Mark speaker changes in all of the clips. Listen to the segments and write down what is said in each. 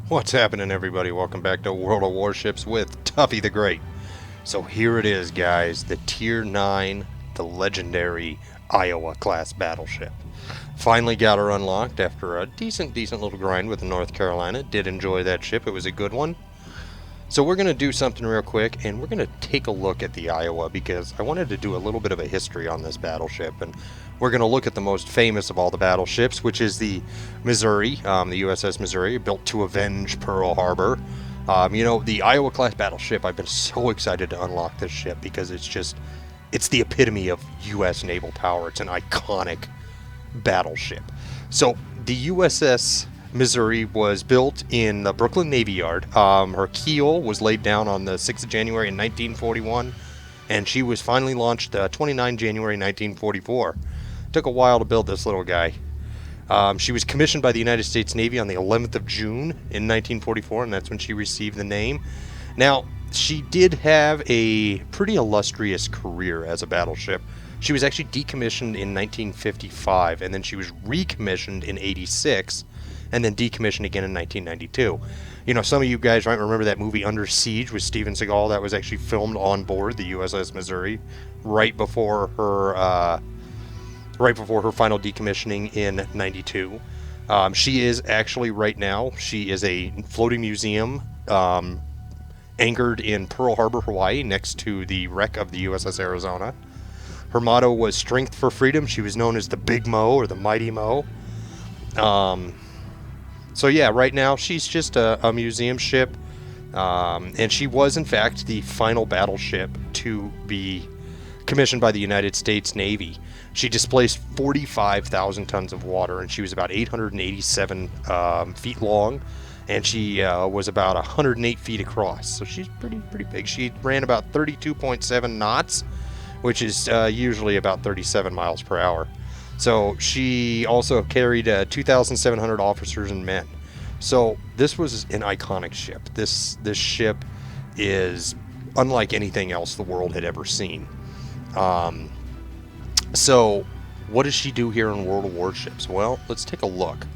Speaker 1: What's happening, everybody? Welcome back to World of Warships with Tuffy the Great. So here it is, guys, the Tier 9, the legendary Iowa-class battleship. Finally got her unlocked after a decent little grind with the North Carolina. Did enjoy that ship. It was a good one. So we're going to do something real quick, and we're going to take a look at the Iowa because I wanted to do a little bit of a history on this battleship, and we're going to look at the most famous of all the battleships, which is the Missouri, the USS Missouri, built to avenge Pearl Harbor. The Iowa-class battleship, I've been so excited to unlock this ship because it's the epitome of U.S. naval power. It's an iconic battleship. So the USS Missouri was built in the Brooklyn Navy Yard. Her keel was laid down on the 6th of January in 1941, and she was finally launched 29 January 1944. Took a while to build this little guy. She was commissioned by the United States Navy on the 11th of June in 1944, and that's when she received the name. Now, she did have a pretty illustrious career as a battleship. She was actually decommissioned in 1955, and then she was recommissioned in 86, and then decommissioned again in 1992. Some of you guys might remember that movie Under Siege with Steven Seagal that was actually filmed on board the USS Missouri right before her final decommissioning in 92. She is actually right now, she is a floating museum anchored in Pearl Harbor, Hawaii, next to the wreck of the USS Arizona. Her motto was Strength for Freedom. She was known as the Big Mo or the Mighty Mo. So yeah, right now she's just a museum ship, and she was in fact the final battleship to be commissioned by the United States Navy. She displaced 45,000 tons of water, and she was about 887 feet long, and she was about 108 feet across. So she's pretty big. She ran about 32.7 knots, which is usually about 37 miles per hour. So she also carried 2,700 officers and men. So this was an iconic ship. This ship is unlike anything else the world had ever seen. So what does she do here in World of Warships? Well, let's take a look.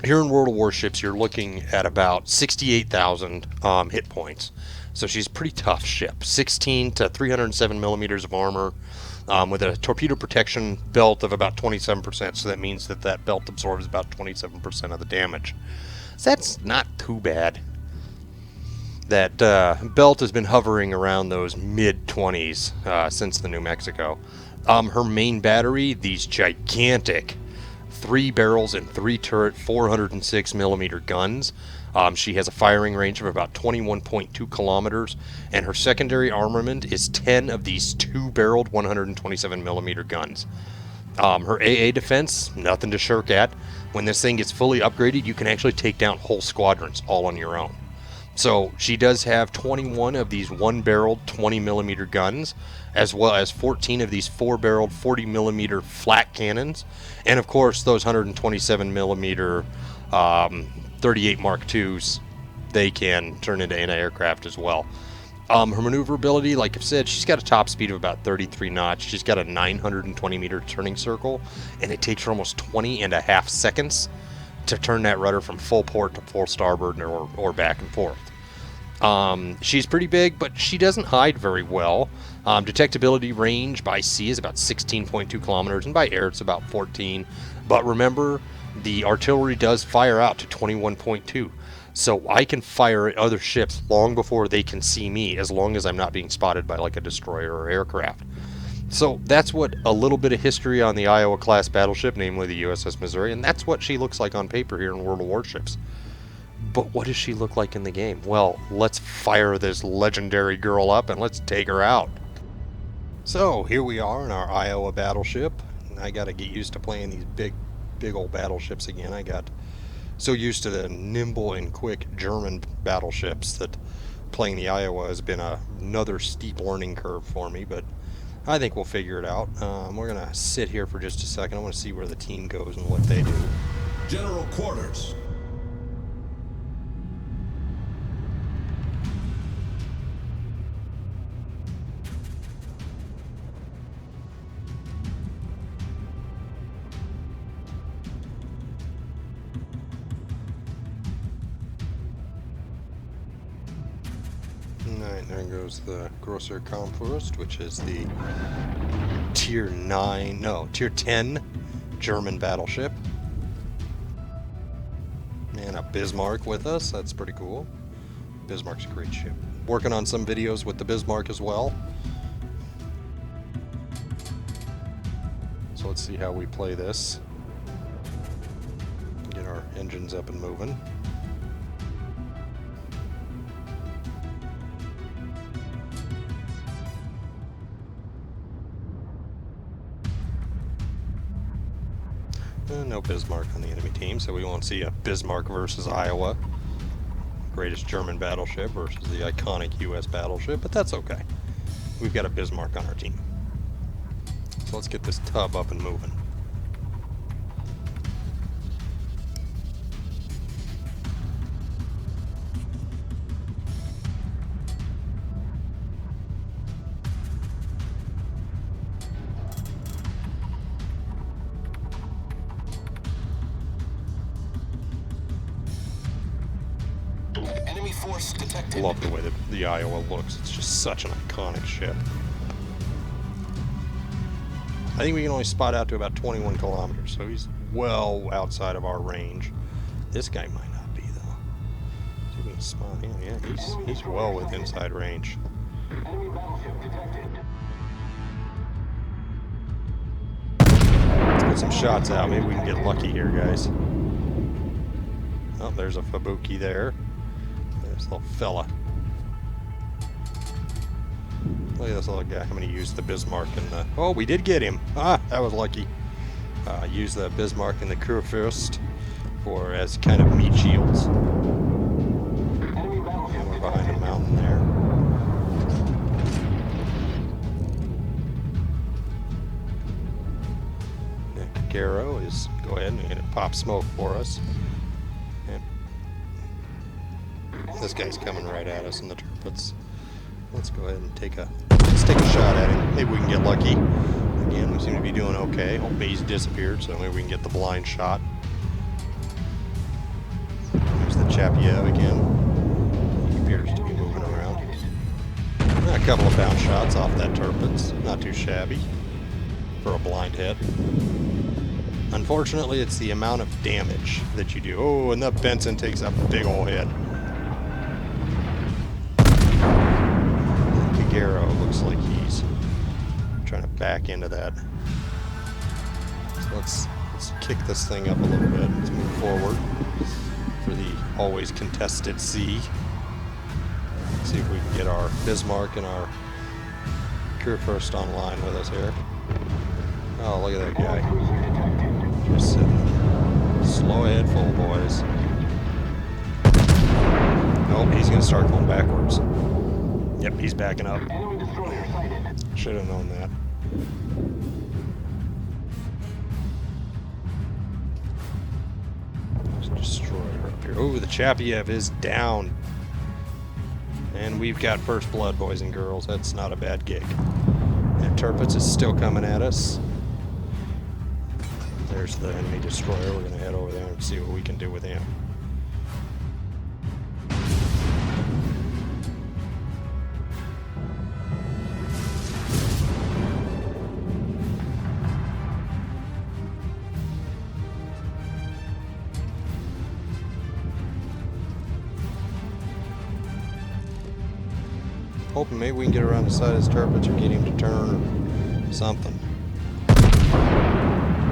Speaker 1: Here in World of Warships, you're looking at about 68,000 hit points. So she's a pretty tough ship. 16 to 307 millimeters of armor, with a torpedo protection belt of about 27%. So that means that belt absorbs about 27% of the damage. So that's not too bad. That belt has been hovering around those mid-20s since the New Mexico. Her main battery, these gigantic 3 barrels and 3 turret 406 millimeter guns. She has a firing range of about 21.2 kilometers, and her secondary armament is 10 of these 2-barreled 127 millimeter guns. Her AA defense, nothing to shirk at. When this thing gets fully upgraded, you can actually take down whole squadrons all on your own. So she does have 21 of these 1-barreled 20 millimeter guns, as well as 14 of these 4-barreled 40 millimeter flat cannons, and of course those 127 millimeter 38 Mark IIs. They can turn into anti-aircraft as well. Her maneuverability, like I've said, she's got a top speed of about 33 knots. She's got a 920 meter turning circle, and it takes her almost 20 and a half seconds to turn that rudder from full port to full starboard or back and forth. She's pretty big, but she doesn't hide very well. Detectability range by sea is about 16.2 kilometers, and by air it's about 14. But remember, the artillery does fire out to 21.2. So I can fire at other ships long before they can see me, as long as I'm not being spotted by like a destroyer or aircraft. So that's what a little bit of history on the Iowa-class battleship, namely the USS Missouri, and that's what she looks like on paper here in World of Warships. But what does she look like in the game? Well, let's fire this legendary girl up and let's take her out. So here we are in our Iowa battleship. I gotta get used to playing these big old battleships again. I got so used to the nimble and quick German battleships that playing the Iowa has been another steep learning curve for me, but I think we'll figure it out. We're going to sit here for just a second. I want to see where the team goes and what they do.
Speaker 2: General quarters.
Speaker 1: Alright, there goes the Grosser Kampfwurst, which is the Tier 10 German battleship. And a Bismarck with us, that's pretty cool. Bismarck's a great ship. Working on some videos with the Bismarck as well. So let's see how we play this. Get our engines up and moving. No Bismarck on the enemy team, so we won't see a Bismarck versus Iowa. Greatest German battleship versus the iconic US battleship, but that's okay. We've got a Bismarck on our team. So let's get this tub up and moving.
Speaker 2: Enemy force detected.
Speaker 1: Love the way that the Iowa looks. It's just such an iconic ship. I think we can only spot out to about 21 kilometers, so he's well outside of our range. This guy might not be, though. See if we can spot him. Yeah, he's well within inside range.
Speaker 2: Enemy battleship detected.
Speaker 1: Let's get some shots out. Maybe we can get lucky here, guys. Oh, there's a Fabuki there. There's a little fella. Look at this little guy. I'm going to use the Bismarck and the... Oh, we did get him. Ah, that was lucky. Use the Bismarck and the Kurfürst for as kind of meat shields.
Speaker 2: Enemy battleship
Speaker 1: We're behind a mountain there. Nick Garrow is... Go ahead and pop smoke for us. And this guy's coming right at us in the turrets. Let's go ahead and take a shot at him. Maybe we can get lucky. Again, we seem to be doing okay. Hopefully he's disappeared, so maybe we can get the blind shot. There's the Chapiev again. He appears to be moving around. A couple of bounce shots off that turpets. Not too shabby for a blind hit. Unfortunately, it's the amount of damage that you do. Oh, and the Benson takes a big ol' hit. Garrow looks like he's trying to back into that. So let's kick this thing up a little bit. Let's move forward for the always contested sea. See if we can get our Bismarck and our Kurfürst online with us here. Oh, look at that guy. Just sitting there. Slow ahead full, boys. Oh, he's going to start going backwards. Yep, he's backing up.
Speaker 2: Enemy destroyer sighted.
Speaker 1: Should have known that. There's a destroyer up here. Oh, the Chapiev is down. And we've got first blood, boys and girls. That's not a bad gig. And Tirpitz is still coming at us. There's the enemy destroyer. We're going to head over there and see what we can do with him. Hoping maybe we can get around the side of his turrets or get him to turn or something. So I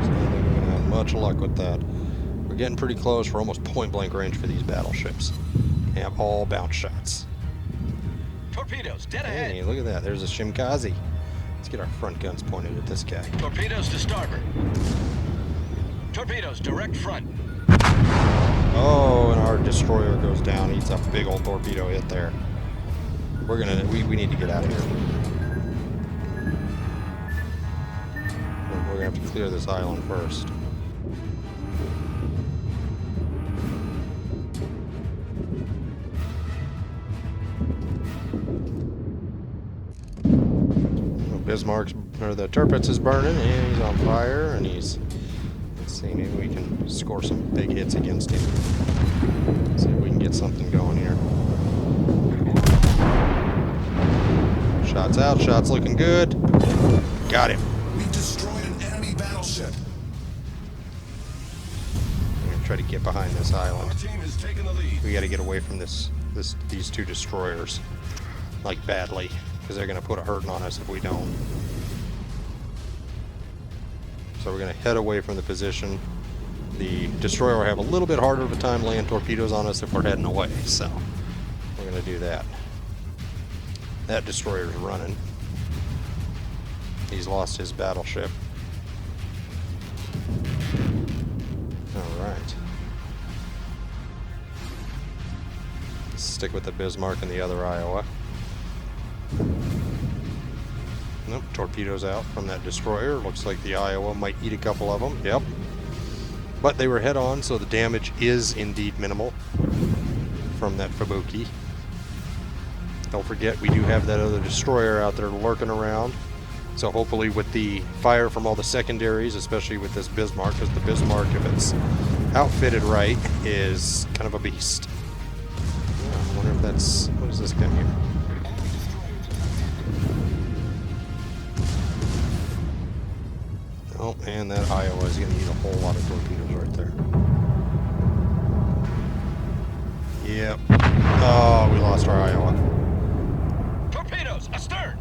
Speaker 1: don't think we're going to have much luck with that. We're getting pretty close. We're almost point-blank range for these battleships. They have all bounce shots.
Speaker 3: Torpedoes, dead ahead.
Speaker 1: Hey, look at that. There's a Shimkazi. Let's get our front guns pointed at this guy.
Speaker 3: Torpedoes to starboard. Torpedoes, direct front.
Speaker 1: Oh, and our destroyer goes down. Eats a big old torpedo hit there. We need to get out of here. We're gonna have to clear this island first. Bismarck's, or the Tirpitz is burning, and he's on fire, and he's... Let's see, maybe we can score some big hits against him. See if we can get something going here. Shots out. Shots looking good. Got him.
Speaker 4: We've destroyed an enemy battleship.
Speaker 1: I'm gonna try to get behind this island.
Speaker 3: Our team is taking the lead.
Speaker 1: We got to get away from these two destroyers, like badly, because they're gonna put a hurting on us if we don't. So we're gonna head away from the position. The destroyer will have a little bit harder of a time laying torpedoes on us if we're heading away. So we're gonna do that. That destroyer's running. He's lost his battleship. All right. Let's stick with the Bismarck and the other Iowa. Nope, torpedoes out from that destroyer. Looks like the Iowa might eat a couple of them. Yep. But they were head on, so the damage is indeed minimal from that Fubuki. Don't forget, we do have that other destroyer out there lurking around. So hopefully with the fire from all the secondaries, especially with this Bismarck, because the Bismarck, if it's outfitted right, is kind of a beast. Yeah, I wonder if that's... what is this guy here? Oh, and that Iowa is going to eat a whole lot of torpedoes right there. Yep. Oh, we lost our Iowa.
Speaker 3: Torpedoes, astern!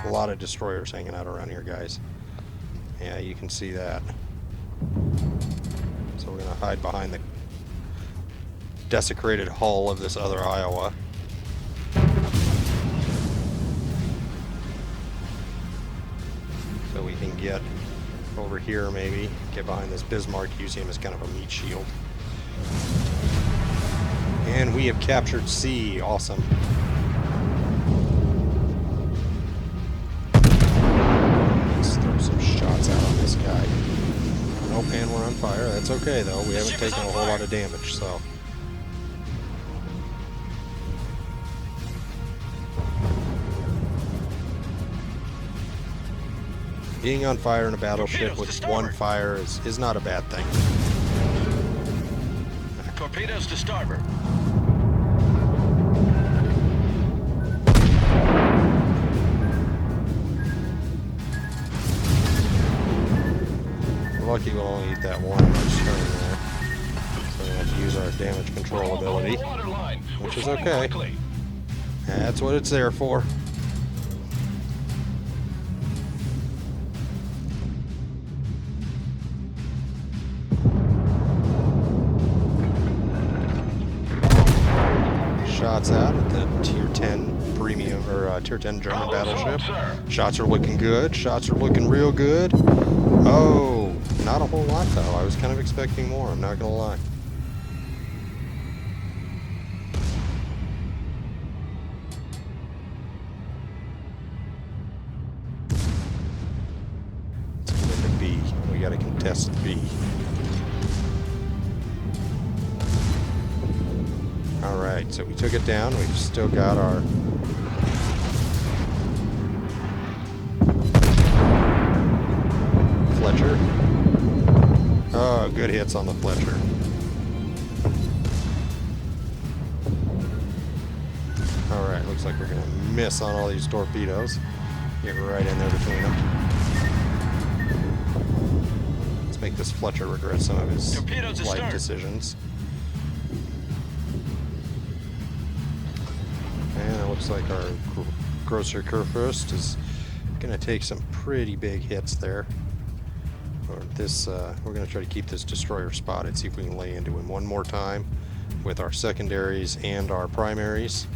Speaker 1: A lot of destroyers hanging out around here, guys. Yeah, you can see that. So we're going to hide behind the desecrated hull of this other Iowa. So we can get over here, maybe. Get behind this Bismarck, use him as kind of a meat shield. And we have captured C. Awesome. Let's throw some shots out on this guy. Nope, and we're on fire. That's okay, though. We haven't taken a whole lot of damage, so... being on fire in a battleship with one fire is not a bad thing.
Speaker 3: Torpedoes to starboard.
Speaker 1: We're lucky we'll only eat that one much turn there. So we're going to have to use our damage control ability, which is okay. That's what it's there for. Shots out at the Tier 10 premium, or Tier 10 German battleship. Shots are looking good. Shots are looking real good. Oh, not a whole lot though. I was kind of expecting more, I'm not gonna lie. Let's go into B. We gotta contest B. Alright, so we took it down. We've still got our... Fletcher. Oh, good hits on the Fletcher. Alright, looks like we're going to miss on all these torpedoes. Get right in there between them. Let's make this Fletcher regret some of his life decisions. And it looks like our Grosser Kurfürst is going to take some pretty big hits there. Or this, we're going to try to keep this destroyer spotted, see if we can lay into him one more time with our secondaries and our primaries.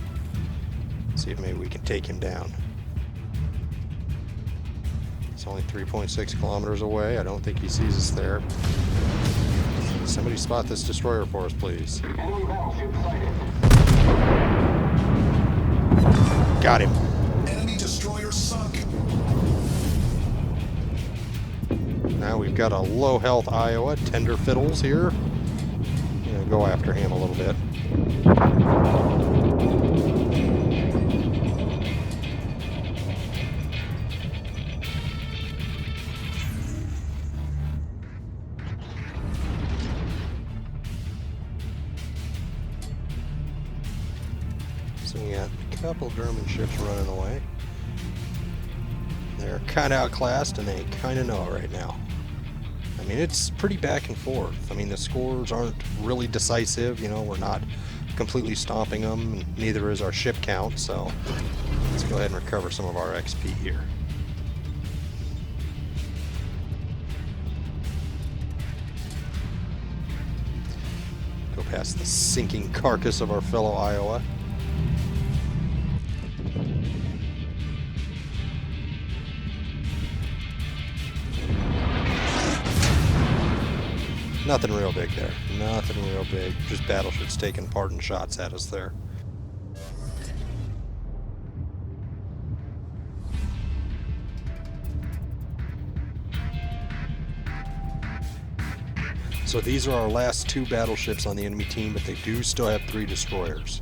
Speaker 1: See if maybe we can take him down. It's only 3.6 kilometers away. I don't think he sees us there. Somebody spot this destroyer for us, please.
Speaker 2: Enemy battleship sighted.
Speaker 1: Got him.
Speaker 4: Enemy destroyer sunk.
Speaker 1: Now we've got a low health Iowa, tender fiddles here. Go after him a little bit. So we got a couple German ships running away. They're kind of outclassed, and they kind of know it right now. I mean, it's pretty back and forth. I mean, the scores aren't really decisive. You know, we're not completely stomping them, and neither is our ship count. So let's go ahead and recover some of our XP here. Go past the sinking carcass of our fellow Iowa. Nothing real big there. Nothing real big. Just battleships taking part in shots at us there. So these are our last 2 battleships on the enemy team, but they do still have 3 destroyers.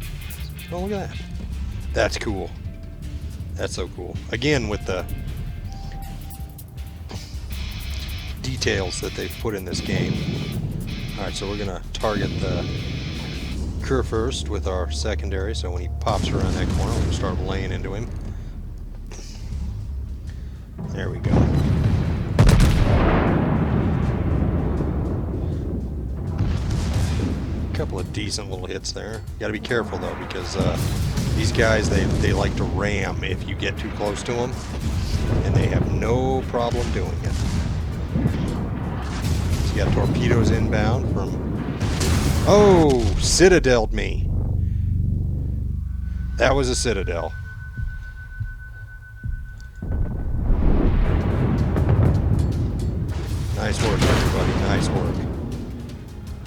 Speaker 1: Oh, look at that. That's cool. That's so cool. Again, with the details that they've put in this game. Alright, so we're going to target the Kurfürst with our secondary, so when he pops around that corner, we're going to start laying into him. There we go. Couple of decent little hits there. Got to be careful though, because these guys they like to ram if you get too close to them, and they have no problem doing it. So you got torpedoes inbound from. Oh, citadeled me. That was a citadel. Nice work, everybody. Nice work.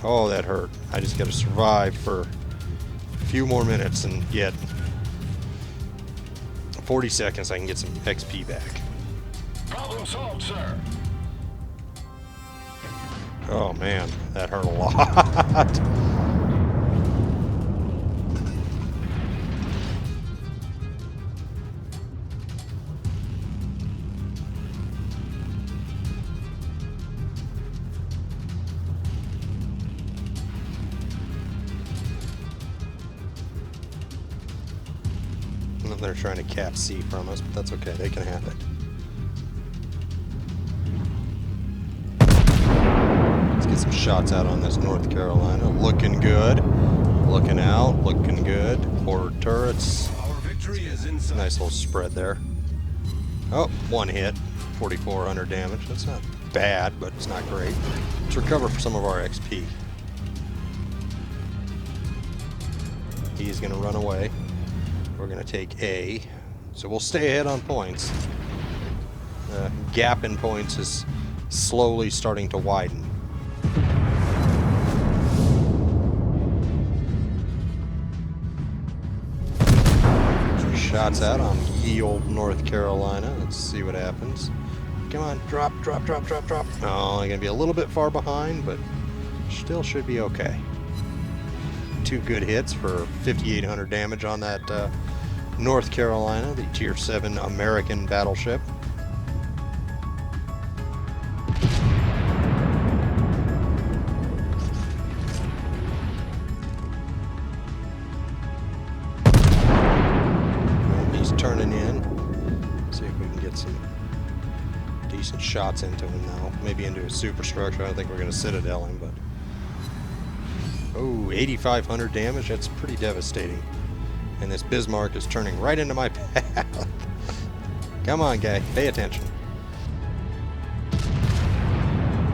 Speaker 1: Oh, that hurt. I just got to survive for a few more minutes, and yet 40 seconds I can get some XP back.
Speaker 3: Problem solved, sir.
Speaker 1: Oh man, that hurt a lot. They're trying to cap C from us, but that's okay. They can have it. Let's get some shots out on this North Carolina. Looking good. Looking out. Looking good. Forward turrets.
Speaker 3: Our victory is in sight.
Speaker 1: Nice little spread there. Oh, 1 hit. 4,400 damage. That's not bad, but it's not great. Let's recover for some of our XP. He's going to run away. We're going to take A, so we'll stay ahead on points. The gap in points is slowly starting to widen. Shots out on ye old North Carolina. Let's see what happens. Come on, drop, drop, drop, drop, drop. Oh, I'm going to be a little bit far behind, but still should be okay. 2 good hits for 5,800 damage on that North Carolina, the Tier 7 American battleship. He's turning in. See if we can get some decent shots into him now. Maybe into his superstructure. I don't think we're going to citadel him, but... Oh, 8,500 damage. That's pretty devastating. And this Bismarck is turning right into my path. Come on, guy. Pay attention.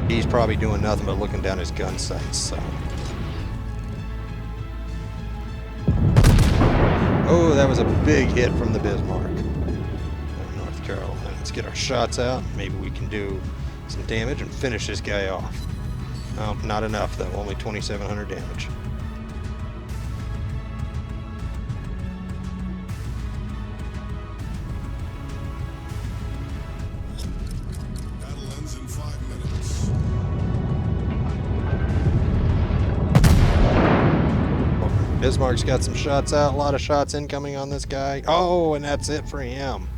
Speaker 1: He's probably doing nothing but looking down his gun sights, so... Oh, that was a big hit from the Bismarck. North Carolina. Let's get our shots out. Maybe we can do some damage and finish this guy off. Oh, not enough though. Only 2,700 damage.
Speaker 4: Battle ends in 5 minutes.
Speaker 1: Bismarck's got some shots out. A lot of shots incoming on this guy. Oh, and that's it for him.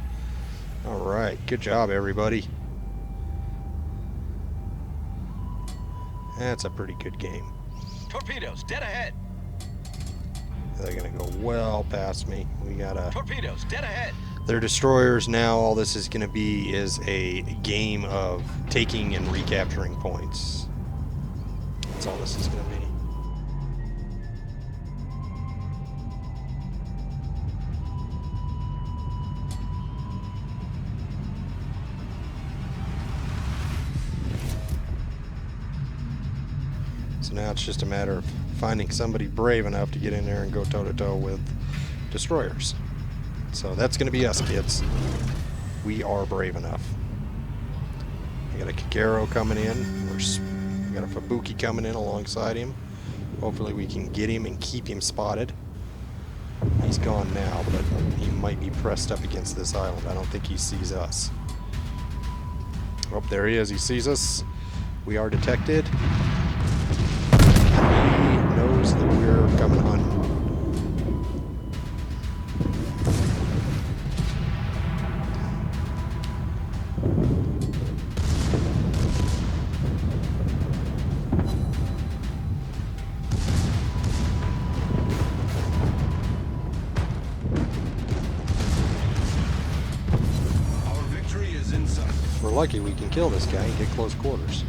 Speaker 1: All right. Good job, everybody. That's a pretty good game.
Speaker 3: Torpedoes, dead ahead.
Speaker 1: They're gonna go well past me. We gotta.
Speaker 3: Torpedoes, dead ahead.
Speaker 1: They're destroyers now. All this is gonna be is a game of taking and recapturing points. That's all this is gonna be. So now it's just a matter of finding somebody brave enough to get in there and go toe-to-toe with destroyers. So that's going to be us, kids. We are brave enough. We got a Kagero coming in. We got a Fubuki coming in alongside him. Hopefully we can get him and keep him spotted. He's gone now, but he might be pressed up against this island. I don't think he sees us. Oh, there he is. He sees us. We are detected. He knows that we're coming hunting.
Speaker 3: Our victory is in sight.
Speaker 1: If we're lucky, we can kill this guy and get close quarters.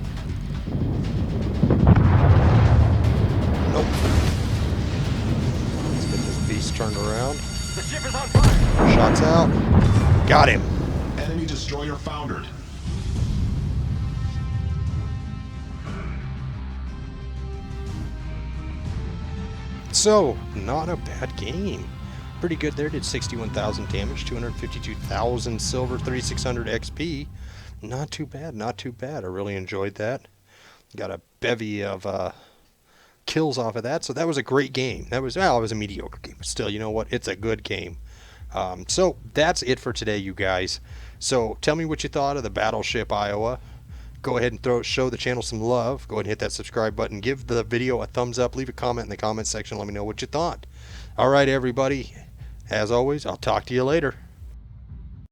Speaker 1: Nope. Let's get this beast turned around.
Speaker 3: The ship is on fire.
Speaker 1: Shots out. Got him.
Speaker 4: Enemy destroyer foundered.
Speaker 1: So, not a bad game. Pretty good there. Did 61,000 damage, 252,000 silver, 3,600 XP. Not too bad, not too bad. I really enjoyed that. Got a bevy of kills off of that. So that was a great game. That was, well, it was a mediocre game. But still, you know what? It's a good game. So that's it for today, you guys. So tell me what you thought of the Battleship Iowa. Go ahead and show the channel some love. Go ahead and hit that subscribe button. Give the video a thumbs up. Leave a comment in the comment section. Let me know what you thought. All right, everybody. As always, I'll talk to you later.